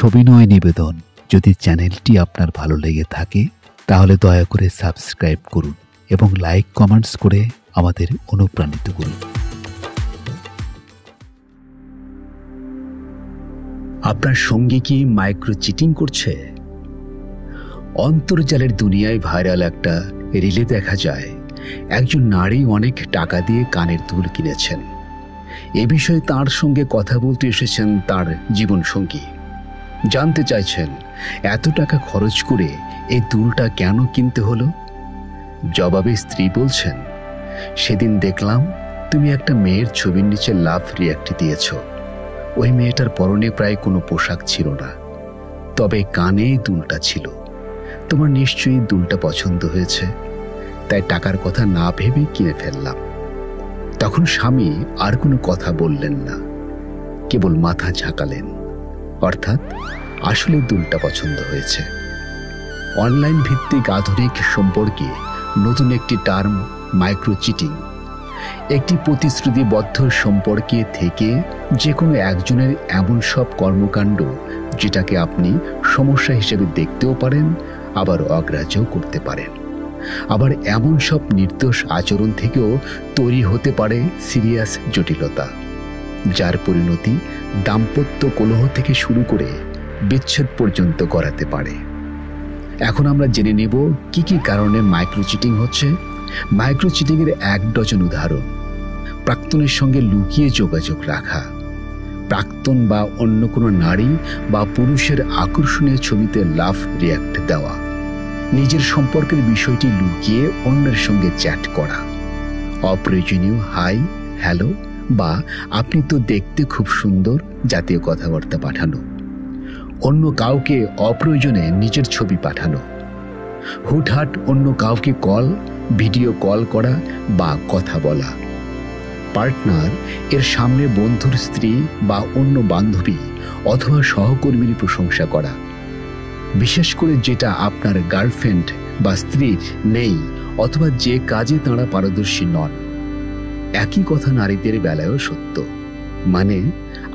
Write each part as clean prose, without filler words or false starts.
সবিনয় নিবেদন, যদি চ্যানেলটি আপনার ভালো লেগে থাকে তাহলে দয়া করে সাবস্ক্রাইব করুন এবং লাইক কমেন্টস করে আমাদের অনুপ্রাণিত করুন। আপনার সঙ্গী কি মাইক্রো চিটিং করছে? অন্তর্জালের দুনিয়ায় ভাইরাল একটা রিলে দেখা যায় একজন নারী অনেক টাকা দিয়ে কানের দুল কিনেছেন। এ বিষয়ে তার সঙ্গে কথা বলতে এসেছেন তার জীবনসঙ্গী। জানতে চাইছেন এত টাকা খরচ করে এই দুলটা কেন কিনতে হলো। জবাবে স্ত্রী বলছেন, সেদিন দেখলাম তুমি একটা মেয়ের ছবির নিচে লাভ রিয়াক্ট দিয়েছ। ওই মেয়েটার পরনে প্রায় কোনো পোশাক ছিল না, তবে কানে দুলটা ছিল। তোমার নিশ্চয়ই দুলটা পছন্দ হয়েছে, তাই টাকার কথা না ভেবে কিনে ফেললাম। তখন স্বামী আর কোনো কথা বললেন না, কেবল মাথা ঝাঁকালেন। অর্থাৎ আসলে দুলটা পছন্দ হয়েছে। অনলাইন ভিত্তিক আধুনিক সম্পর্কে নতুন একটি টার্ম মাইক্রো চিটিং। একটি প্রতিশ্রুতিবদ্ধ সম্পর্কে থেকে যে কোনো একজনের এমন সব কর্মকাণ্ড যেটাকে আপনি সমস্যা হিসেবে দেখতেও পারেন, আবার অগ্রাহ্যও করতে পারেন। আবার এমন সব নির্দোষ আচরণ থেকেও তৈরি হতে পারে সিরিয়াস জটিলতা, যার পরিণতি দাম্পত্য কলহ থেকে শুরু করে বিচ্ছেদ পর্যন্ত করাতে পারে। এখন আমরা জেনে নেব কি কি কারণে মাইক্রো চিটিং হচ্ছে। মাইক্রো চিটিংয়ের 1 ডজন উদাহরণ: প্রাক্তনের সঙ্গে লুকিয়ে যোগাযোগ রাখা, প্রাক্তন বা অন্য কোনো নারী বা পুরুষের আকর্ষণীয় ছবিতে লাভ রিয়াক্ট দেওয়া, নিজের সম্পর্কের বিষয়টি লুকিয়ে অন্যের সঙ্গে চ্যাট করা, অপ্রয়োজনীয় হাই, হ্যালো বা আপনি তো দেখতে খুব সুন্দর জাতীয় কথাবার্তা পাঠানো, অন্য কাউকে অপ্রয়োজনে নিজের ছবি পাঠানো, হুটহাট অন্য কাউকে কল, ভিডিও কল করা বা কথা বলা, পার্টনার এর সামনে বন্ধুর স্ত্রী বা অন্য বান্ধবী অথবা সহকর্মীর প্রশংসা করা, বিশেষ করে যেটা আপনার গার্লফ্রেন্ড বা স্ত্রীর নেই অথবা যে কাজে তাঁরা পারদর্শী নন। একই কথা নারীদের বেলায়ও সত্য। মানে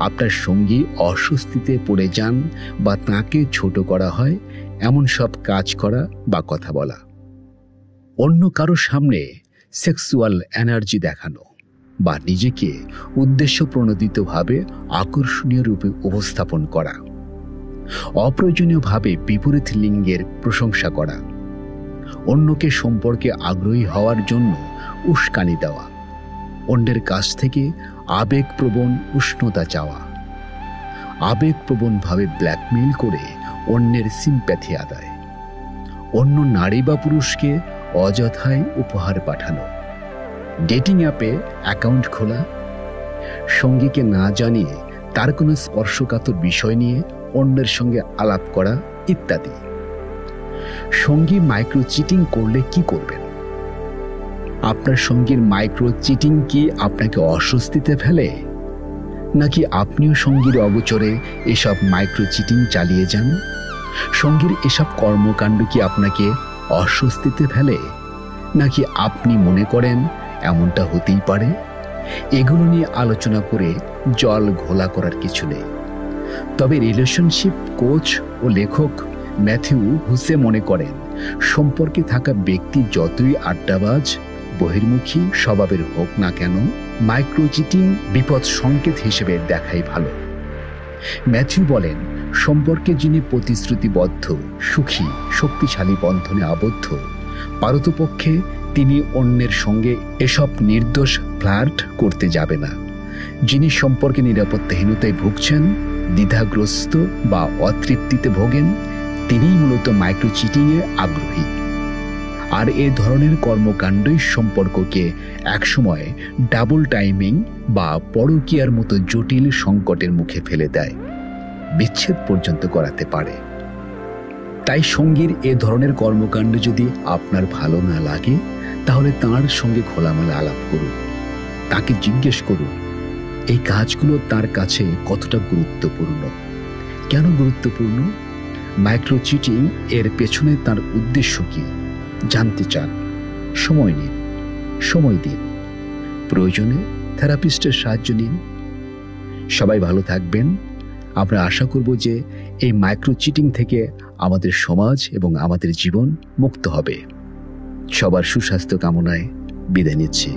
আপনার সঙ্গী অস্বস্তিতে পড়ে যান বা তাকে ছোট করা হয় এমন সব কাজ করা বা কথা বলা, অন্য কারো সামনে সেক্সুয়াল এনার্জি দেখানো বা নিজেকে উদ্দেশ্য প্রণোদিতভাবে আকর্ষণীয় রূপে উপস্থাপন করা, অপ্রয়োজনীয়ভাবে বিপরীত লিঙ্গের প্রশংসা করা, অন্যকে সম্পর্কে আগ্রহী হওয়ার জন্য উস্কানি দেওয়া, অন্যের কাছ থেকে আবেগপ্রবণ উষ্ণতা চাওয়া, আবেগপ্রবণভাবে ব্ল্যাকমেইল করে অন্যের সিম্প্যাথি আদায়, অন্য নারী বা পুরুষকে অযথায় উপহার পাঠানো, ডেটিং অ্যাপে অ্যাকাউন্ট খোলা, সঙ্গীকে না জানিয়ে তার কোনো স্পর্শকাতর বিষয় নিয়ে অন্যের সঙ্গে আলাপ করা ইত্যাদি। সঙ্গী মাইক্রো চিটিং করলে কি করবেন? আপনার সঙ্গীর মাইক্রো চিটিং কি আপনাকে অস্বস্তিতে ফেলে, নাকি আপনিও সঙ্গীর অগোচরে এসব মাইক্রো চিটিং চালিয়ে যান? সঙ্গীর এসব কর্মকাণ্ড কি আপনাকে অস্বস্তিতে ফেলে, নাকি আপনি মনে করেন এমনটা হতেই পারে? এগুলো নিয়ে আলোচনা করে জল ঘোলা করার কিছু নেই। তবে রিলেশনশিপ কোচ ও লেখক ম্যাথিউ হুসে মনে করেন, সম্পর্কে থাকা ব্যক্তি যতই আড্ডাবাজ, বহির্মুখী স্বভাবের হোক না কেন, মাইক্রো চিটিং বিপদ সংকেত হিসেবে দেখাই ভালো। ম্যাথিউ বলেন, সম্পর্কে যিনি প্রতিশ্রুতিবদ্ধ, সুখী, শক্তিশালী বন্ধনে আবদ্ধ, পারতপক্ষে তিনি অন্যের সঙ্গে এসব নির্দোষ ফ্লার্ট করতে যাবে না। যিনি সম্পর্কে নিরাপত্তাহীনতায় ভুগছেন, দ্বিধাগ্রস্ত বা অতৃপ্তিতে ভোগেন, তিনিই মূলত মাইক্রো চিটিংয়ে আগ্রহী। আর এ ধরনের কর্মকাণ্ডই সম্পর্ককে একসময় ডাবল টাইমিং বা পরকীয়ার মতো জটিল সংকটের মুখে ফেলে দেয়, বিচ্ছেদ পর্যন্ত করাতে পারে। তাই সঙ্গীর এ ধরনের কর্মকাণ্ড যদি আপনার ভালো না লাগে, তাহলে তার সঙ্গে খোলামেলা আলাপ করুন। তাকে জিজ্ঞেস করুন এই কাজগুলো তার কাছে কতটা গুরুত্বপূর্ণ। কেন গুরুত্বপূর্ণ? মাইক্রো চিটিং এর পেছনে তার উদ্দেশ্য কি জানতে চান? সময় নিন, সময় দিন, প্রয়োজনে থেরাপিস্টের সাহায্য নিন। সবাই ভালো থাকবেন। আমরা আশা করব যে এই মাইক্রো চিটিং থেকে আমাদের সমাজ এবং আমাদের জীবন মুক্ত হবে। সবার সুস্বাস্থ্য কামনায় বিদায় নিচ্ছি।